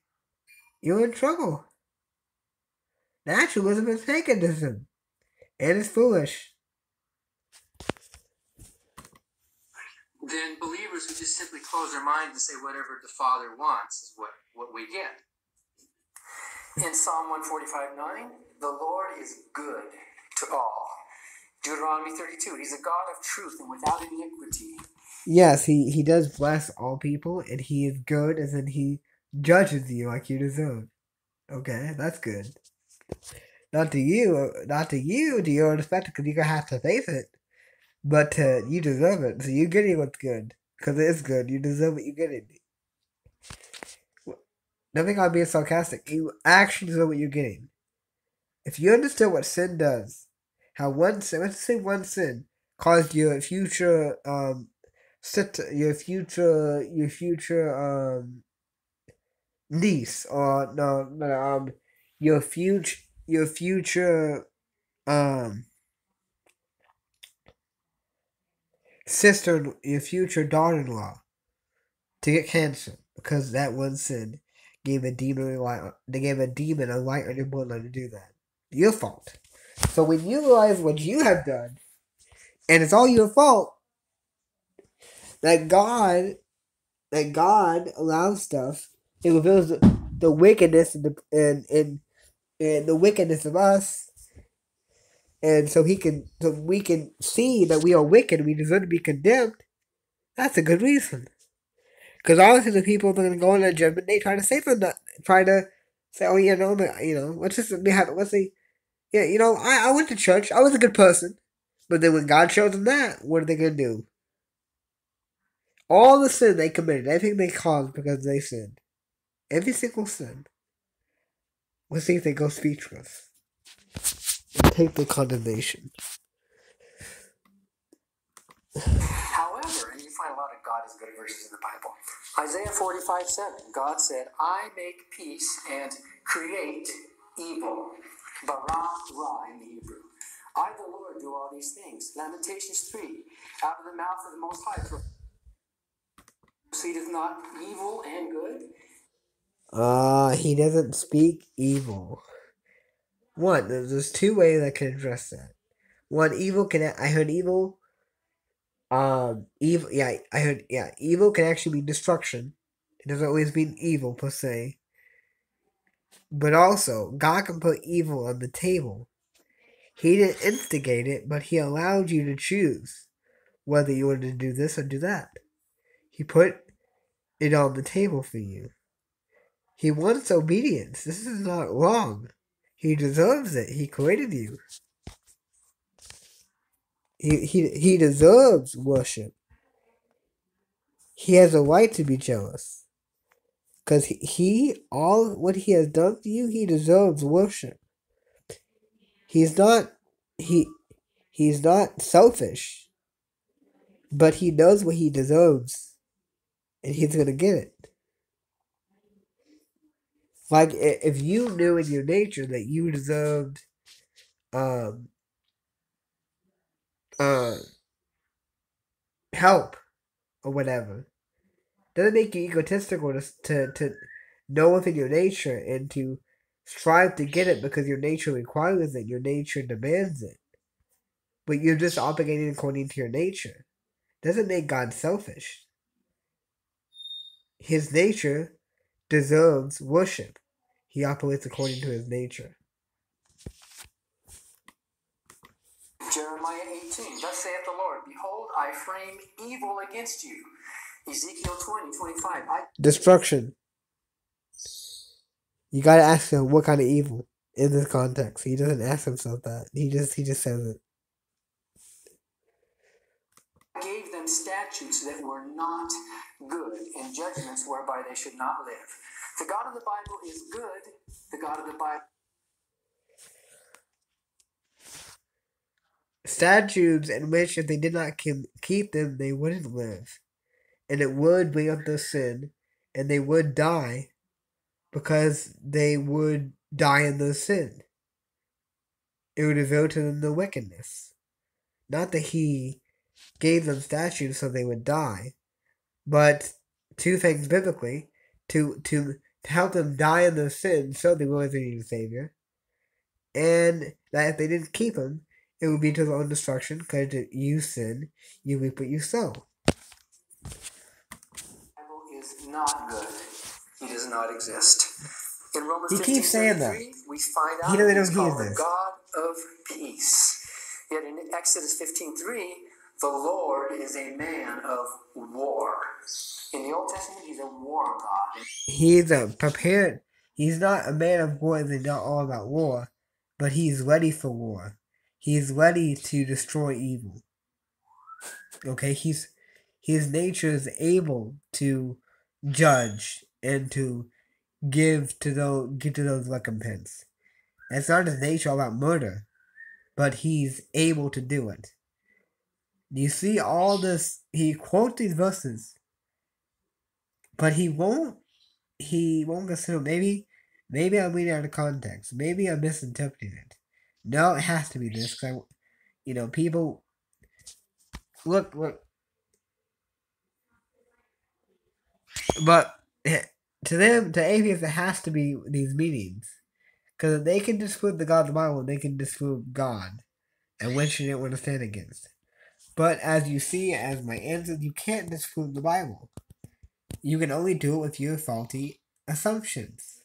You're in trouble. Naturalism is paganism. And it's foolish. Then believers who just simply close their mind and say whatever the Father wants is what we get. In Psalm 145:9, the Lord is good to all. Deuteronomy 32, he's a God of truth and without iniquity. Yes, he does bless all people, and he is good, as in he judges you like you deserve. Okay, that's good. Not to you, do you respect it, because you're going to have to face it. But you deserve it, so you're getting what's good. Because it is good, you deserve what you're getting. Nothing on being sarcastic, you actually deserve what you're getting. If you understood what sin does, how one sin, let's say one sin, caused your future, niece, or no, your future, sister, your future daughter-in-law, to get cancer because that one sin gave a demon a light on your bloodline to do that. Your fault. So when you realize what you have done, and it's all your fault, that God allows stuff. It reveals the wickedness and the wickedness of us, and so we can see that we are wicked. We deserve to be condemned. That's a good reason. Because obviously the people that are going to go into judgment, they try to say, oh, let's say, yeah, I went to church. I was a good person. But then when God shows them that, what are they going to do? All the sin they committed, everything they caused because they sinned. Every single sin. Let's see if they go speechless. And take the condemnation. However, and you find a lot of God is good verses in the Bible. Isaiah 45:7, God said, I make peace and create evil. Bara ra in the Hebrew. I, the Lord, do all these things. Lamentations 3, out of the mouth of the Most High proceedeth not evil and good. He doesn't speak evil. One, there's two ways I can address that. One, I heard evil. Evil can actually be destruction. It doesn't always mean evil per se. But also, God can put evil on the table. He didn't instigate it, but he allowed you to choose whether you wanted to do this or do that. He put it on the table for you. He wants obedience. This is not wrong. He deserves it. He created you. He deserves worship. He has a right to be jealous. Because what he has done to you, he deserves worship. He's not selfish. But he knows what he deserves. And he's going to get it. Like, if you knew in your nature that you deserved help or whatever, doesn't make you egotistical to know within your nature and to strive to get it because your nature requires it, your nature demands it. But you're just operating according to your nature. Doesn't make God selfish. His nature deserves worship. He operates according to his nature. Jeremiah 18, thus saith the Lord, behold, I frame evil against you. Ezekiel 20:25. Destruction. You gotta ask him what kind of evil in this context. He doesn't ask himself that. He just says it. Gave them statutes that were not good and judgments whereby they should not live. The God of the Bible is good. The God of the Bible. statutes in which if they did not keep them, they wouldn't live. And it would bring up their sin, and they would die because they would die in their sin. It would reveal to them the wickedness. Not that he gave them statutes so they would die, but two things biblically to help them die in their sins so they realize they need a Savior, and that if they didn't keep them, it would be to their own destruction, because you sin, you reap what you sow. The Bible is not good. He does not exist. In Romans He keeps saying that. 15:33, we find out He doesn't know he's he called is the this. God of peace. Yet in Exodus 15:3, the Lord is a man of war. In the Old Testament, he's a war god. He's prepared. He's not a man of war. They're not all about war, but he's ready for war. He's ready to destroy evil. Okay, his nature is able to judge and to give to those recompense. It's not his nature all about murder, but he's able to do it. You see all this. He quotes these verses, but he won't consider. Maybe I'm reading out of context. Maybe I'm misinterpreting it. No, it has to be this, because people look. But to them, to atheists, it has to be these meanings, because if they can disprove the God of the Bible, they can disprove God, and which you didn't want to stand against. But as you see, as my answer, you can't disprove the Bible. You can only do it with your faulty assumptions,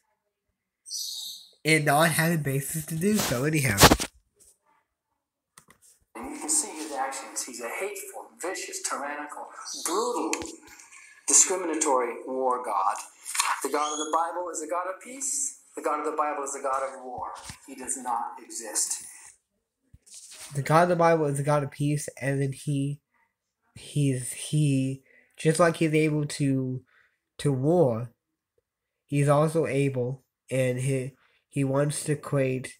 and not having basis to do so anyhow. And you can see his actions. He's a hateful, vicious, tyrannical, brutal, discriminatory war god. The God of the Bible is a God of peace. The God of the Bible is a God of war. He does not exist. The God of the Bible is a God of peace, and then he just like he's able to war, he's also able, and he wants to create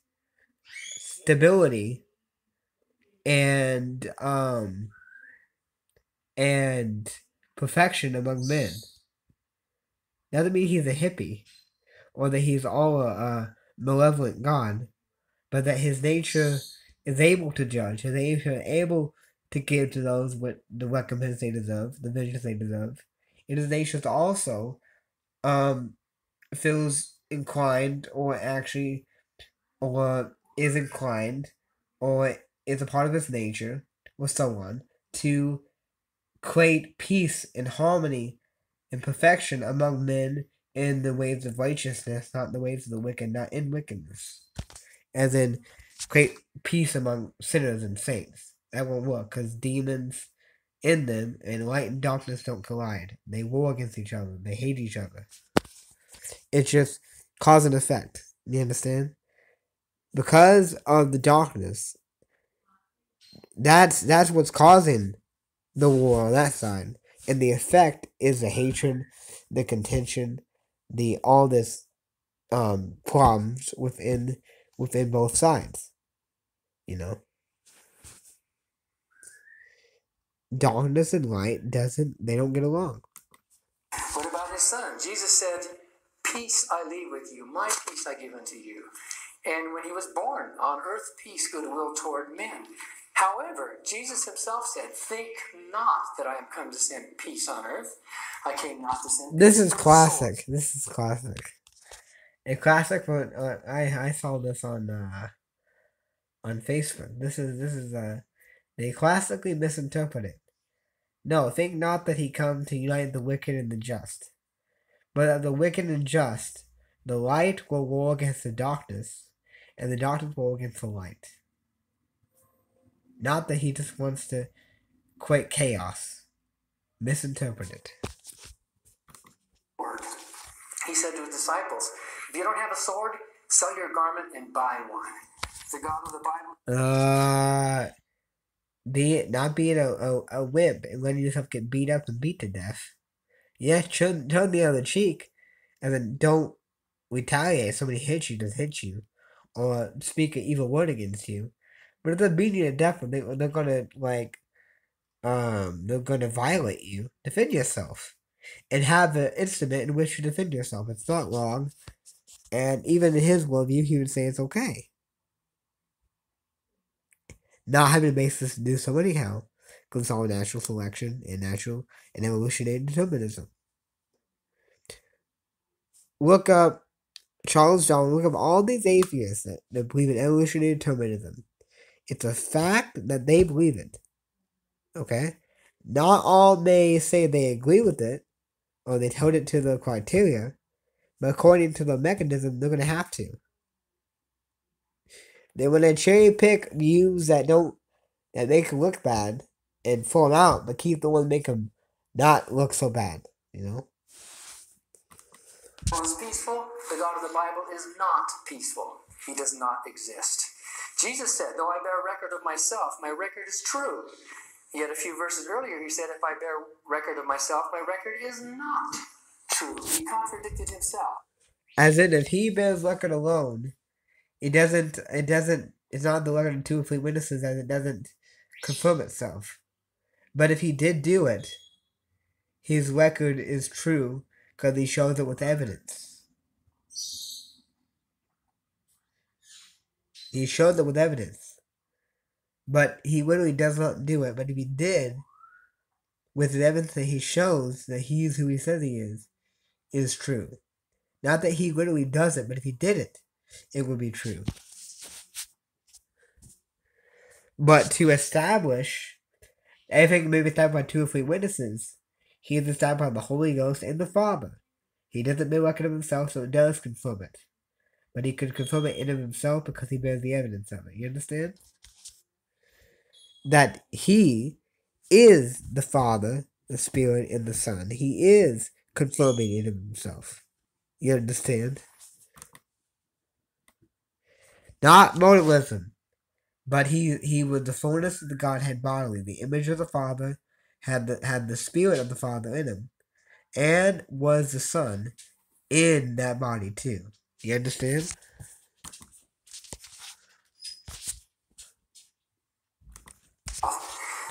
stability and perfection among men. Doesn't mean he's a hippie or that he's all a malevolent God, but that his nature is able to judge, his nature is able to give to those what the recompense they deserve, the vengeance they deserve. And his nature also feels inclined, or is inclined, or is a part of his nature, or so on, to create peace and harmony and perfection among men in the ways of righteousness, not the ways of the wicked, not in wickedness. As in, create peace among sinners and saints. That won't work, because demons in them and light and darkness don't collide. They war against each other. They hate each other. It's just cause and effect. You understand? Because of the darkness, that's what's causing the war on that side. And the effect is the hatred, the contention, all this problems within both sides. Darkness and light they don't get along. What about his son? Jesus said, "Peace I leave with you, my peace I give unto you." And when he was born, on earth peace, goodwill toward men. However, Jesus himself said, "Think not that I am come to send peace on earth. I came not to send peace." This is classic. This is classic. A classic one. I saw this on Facebook. This is they classically misinterpret it. No, think not that he come to unite the wicked and the just, but that the wicked and just, the light will war against the darkness, and the darkness will war against the light. Not that he just wants to create chaos. Misinterpret it. He said to his disciples, "If you don't have a sword, sell your garment and buy one." The God of the Bible. Not being a wimp and letting yourself get beat up and beat to death. Yeah, turn the other cheek, and then don't retaliate. If somebody hits you, just hit you, or speak an evil word against you. But it doesn't mean you're deaf. They're gonna they're gonna violate you. Defend yourself, and have an instrument in which you defend yourself. It's not wrong, and even in his worldview, he would say it's okay. Not having a basis to do so anyhow, because it's all natural selection and natural and evolutionary determinism. Look up Charles Darwin. Look up all these atheists that believe in evolutionary determinism. It's a fact that they believe it. Okay? Not all may say they agree with it, or they held it to the criteria, but according to the mechanism, they're going to have to. They want to cherry pick views that make them look bad and throw them out, but keep the ones that make them not look so bad, you know? Is peaceful. The God of the Bible is not peaceful. He does not exist. Jesus said, though I bear record of myself, my record is true. Yet a few verses earlier, he said, if I bear record of myself, my record is not true. He contradicted himself. As in, if he bears record alone, it's not the record of two or three witnesses, as it doesn't confirm itself. But if he did do it, his record is true because he shows it with evidence. He shows it with evidence. But he literally does not do it. But if he did, with the evidence that he shows that he is who he says he is true. Not that he literally does it, but if he did it, it would be true. But to establish everything may be established by two or three witnesses, he is established by the Holy Ghost and the Father. He doesn't bear record of himself, so it does confirm it. But he could confirm it in of himself because he bears the evidence of it. You understand? That he is the Father, the Spirit, and the Son. He is confirming it of himself. You understand? Not modalism, but he was the fullness of the Godhead bodily. The image of the Father had the Spirit of the Father in him, and was the Son in that body too. You understand?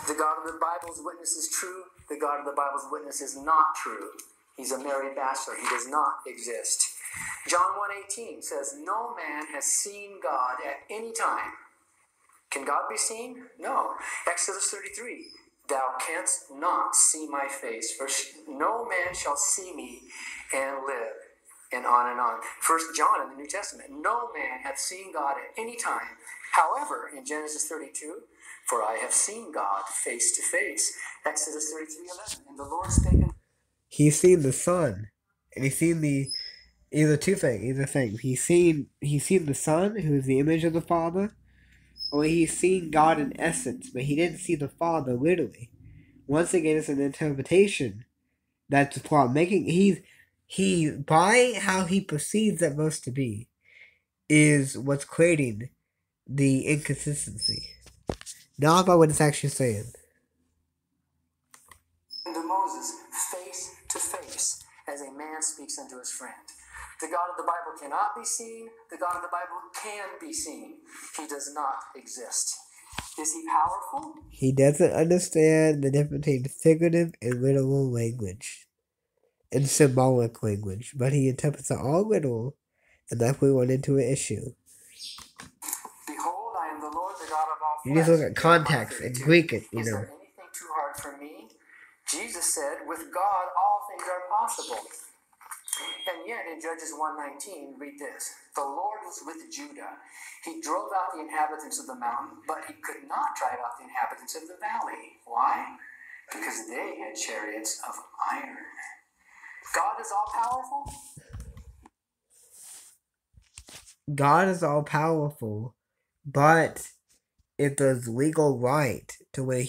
The God of the Bible's witness is true. The God of the Bible's witness is not true. He's a married bachelor. He does not exist. John 1:18 says, no man has seen God at any time. Can God be seen? No. Exodus 33, thou canst not see my face, for no man shall see me and live. And on and on. 1 John in the New Testament, no man hath seen God at any time. However, in Genesis 32, for I have seen God face to face. Exodus 33:11, and the Lord spake unto He's seen the Son, and he's seen either things. He's seen the Son, who is the image of the Father, or he's seen God in essence, but he didn't see the Father literally. Once again, it's an interpretation that's the problem. He by how he perceives that verse to be is what's creating the inconsistency. Not by what it's actually saying. Moses face to face as a man speaks unto his friend. The God of the Bible cannot be seen. The God of the Bible can be seen. He does not exist. Is he powerful? He doesn't understand the difference between figurative and literal language and symbolic language, but he interprets it all literal, and that's where we run into an issue. Behold, I am the Lord, the God of all flesh. You just look at context and Greek it, Is there anything too hard for me? Jesus said, with God all things are possible. And yet in Judges 1:19, read this. The Lord was with Judah. He drove out the inhabitants of the mountain, but he could not drive out the inhabitants of the valley. Why? Because they had chariots of iron. God is all powerful? God is all powerful, but if there's legal right to where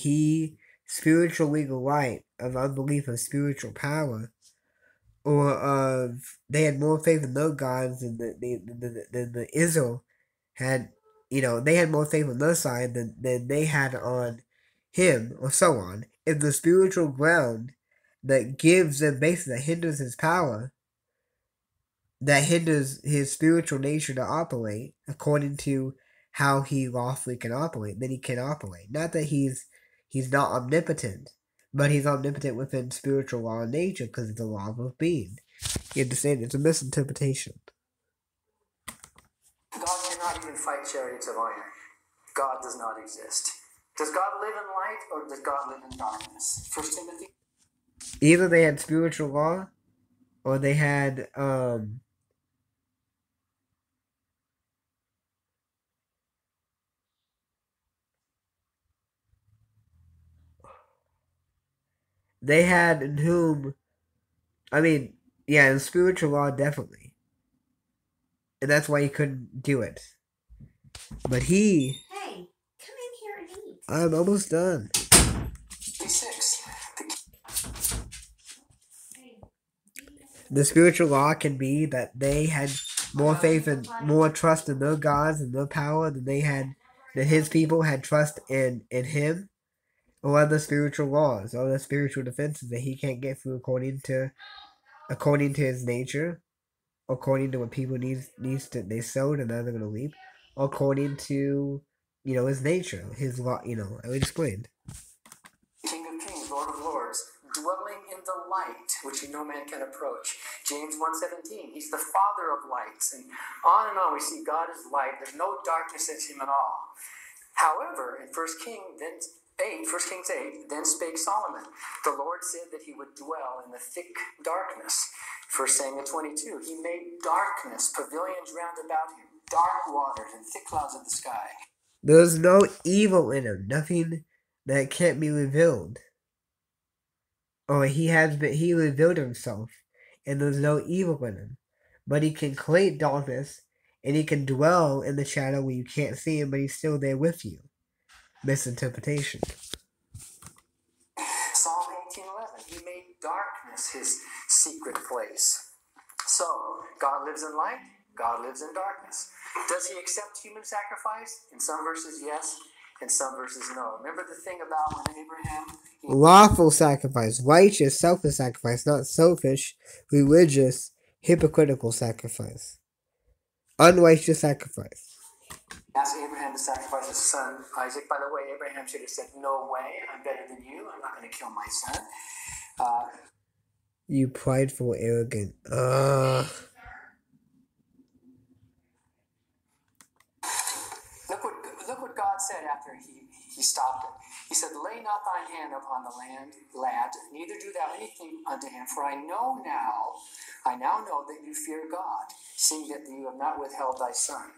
spiritual legal right of unbelief of spiritual power, or of they had more faith in their gods than the Israel had, they had more faith on their side than they had on him, or so on. If the spiritual ground that gives them basically that hinders his power, that hinders his spiritual nature to operate according to how he lawfully can operate, then he can operate. Not that he's not omnipotent, but he's omnipotent within spiritual law and nature because it's a law of being. You understand? It's a misinterpretation. God cannot even fight chariots of iron. God does not exist. Does God live in light or does God live in darkness? 1 Timothy. Either they had spiritual law or they had in whom, I mean, yeah, in spiritual law, definitely. And that's why he couldn't do it. But he... Hey, come in here and eat. I'm almost done. 6. The spiritual law can be that they had more faith and more trust in their gods and their power than his people had trust in him, or other spiritual laws, or other spiritual defenses that he can't get through according to his nature, according to what people needs to they sowed and now they're gonna reap, according to his nature, his law. I explained. King of kings, Lord of lords, dwelling in the light, which no man can approach. James 1:17, he's the father of lights. And on we see God is light. There's no darkness in him at all. However, in 1 Kings 8, then spake Solomon. The Lord said that he would dwell in the thick darkness. 1 Samuel 22, he made darkness, pavilions round about him, dark waters and thick clouds of the sky. There's no evil in him, nothing that can't be revealed. Or he revealed himself, and there's no evil in him. But he can create darkness, and he can dwell in the shadow where you can't see him, but he's still there with you. Misinterpretation. Psalm 18:11, he made darkness his secret place. So, God lives in light, God lives in darkness. Does he accept human sacrifice? In some verses, yes. In some verses, no. Remember the thing about when Abraham... Lawful sacrifice, righteous, selfless sacrifice, not selfish, religious, hypocritical sacrifice. Unrighteous sacrifice. Asked Abraham to sacrifice his son Isaac. By the way, Abraham should have said, no way, I'm better than you, I'm not going to kill my son. You prideful, arrogant. Look what God said after he stopped it. He said, lay not thine hand upon the lad, neither do thou anything unto him, for I now know that you fear God, seeing that you have not withheld thy son.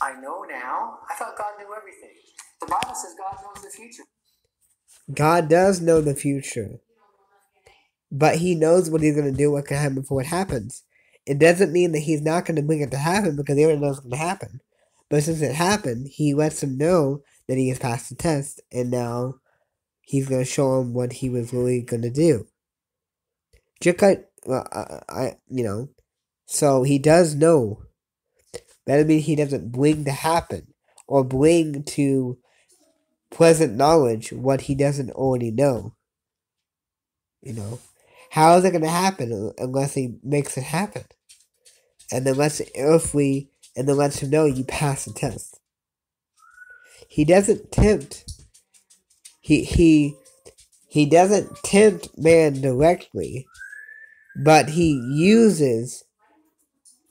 I know now. I thought God knew everything. The Bible says God knows the future. God does know the future. But he knows what he's going to do, what can happen before it happens. It doesn't mean that he's not going to bring it to happen because he already knows what's going to happen. But since it happened, he lets him know that he has passed the test, and now he's going to show him what he was really going to do. Just like, so he does know. That doesn't mean he doesn't bring to happen, or bring to pleasant knowledge what he doesn't already know. How is it going to happen unless he makes it happen? And then lets him know you pass the test. He doesn't tempt. He doesn't tempt man directly, but he uses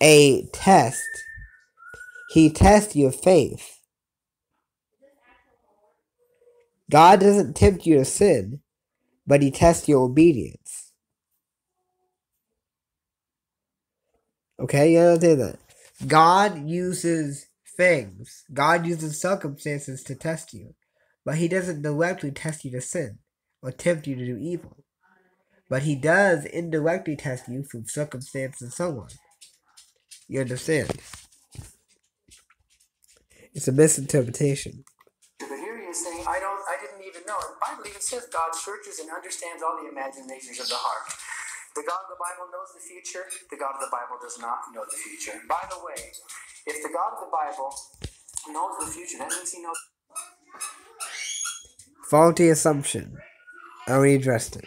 a test. He tests your faith. God doesn't tempt you to sin, but he tests your obedience. Okay, you understand that? God uses things. God uses circumstances to test you. But he doesn't directly test you to sin or tempt you to do evil. But he does indirectly test you through circumstance and so on. You understand? It's a misinterpretation. But here he is saying, I didn't even know. The Bible even says God searches and understands all the imaginations of the heart. The God of the Bible knows the future. The God of the Bible does not know the future. By the way, if the God of the Bible knows the future, that means he knows... Faulty assumption. I already addressed it.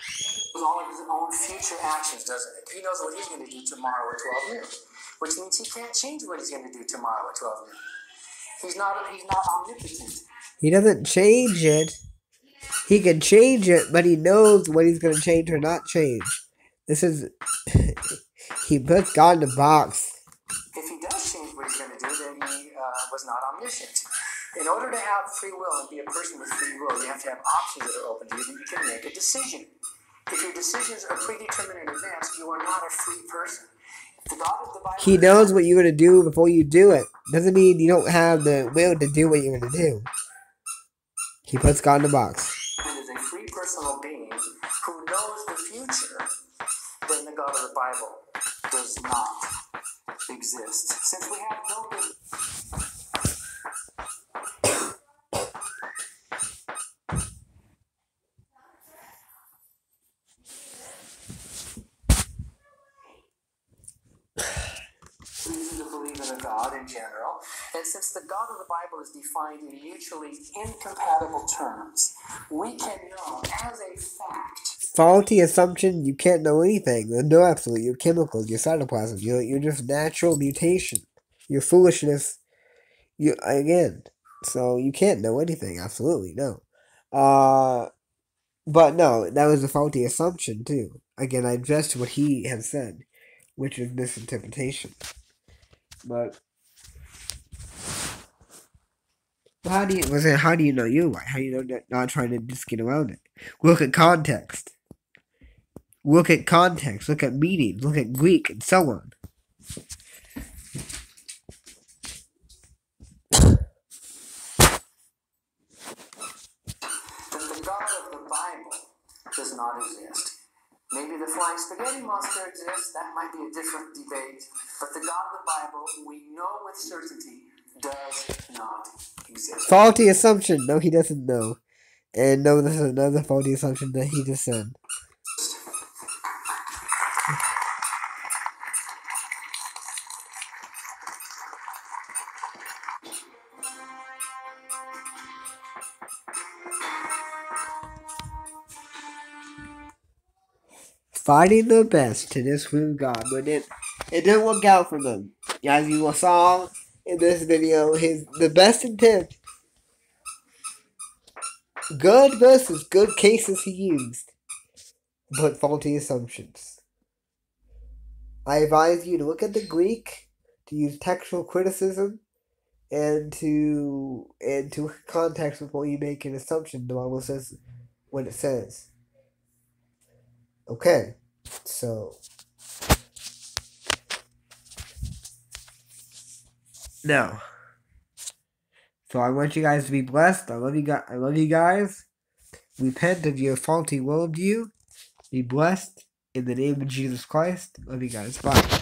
all of his own future actions, doesn't it? He knows what he's going to do tomorrow at 12 noon, which means he can't change what he's going to do tomorrow at 12 noon. He's not omnipotent. He doesn't change it. He can change it, but he knows what he's going to change or not change. This is... he puts God in a box. If he does change what he's going to do, then he was not omniscient. In order to have free will and be a person with free will, you have to have options that are open to you that you can make a decision. If your decisions are predetermined in advance, you are not a free person. The God of the Bible... He knows what you're going to do before you do it. Doesn't mean you don't have the will to do what you're going to do. He puts God in a box. And is a free personal being who knows the future, then the God of the Bible does not exist. Since we have no good... reason to believe in a God in general, and since the God of the Bible is defined in mutually incompatible terms, we can know as a fact... Faulty assumption, you can't know anything. There's no absolute. Your chemicals, your cytoplasm, you're just natural mutation. Your foolishness, again. So you can't know anything, absolutely, no. But no, that was a faulty assumption, too. Again, I addressed what he has said, which is misinterpretation. But how do you know you're right? How do you know that not trying to just get around it? Look at context. Look at context. Look at meanings. Look at Greek and so on. That the God of the Bible does not exist. Maybe the flying spaghetti monster exists. That might be a different debate. But the God of the Bible, we know with certainty, does not exist. Faulty assumption. No, he doesn't know. And no, this is another faulty assumption that he just said. Fighting their best to disprove God, but it didn't work out for them. As you saw in this video, the best intent, good versus good cases he used, but faulty assumptions. I advise you to look at the Greek, to use textual criticism, and to context before you make an assumption. The Bible says what it says. Okay, so now, so I want you guys to be blessed. I love you guys. Repent of your faulty worldview. Be blessed in the name of Jesus Christ. Love you guys. Bye.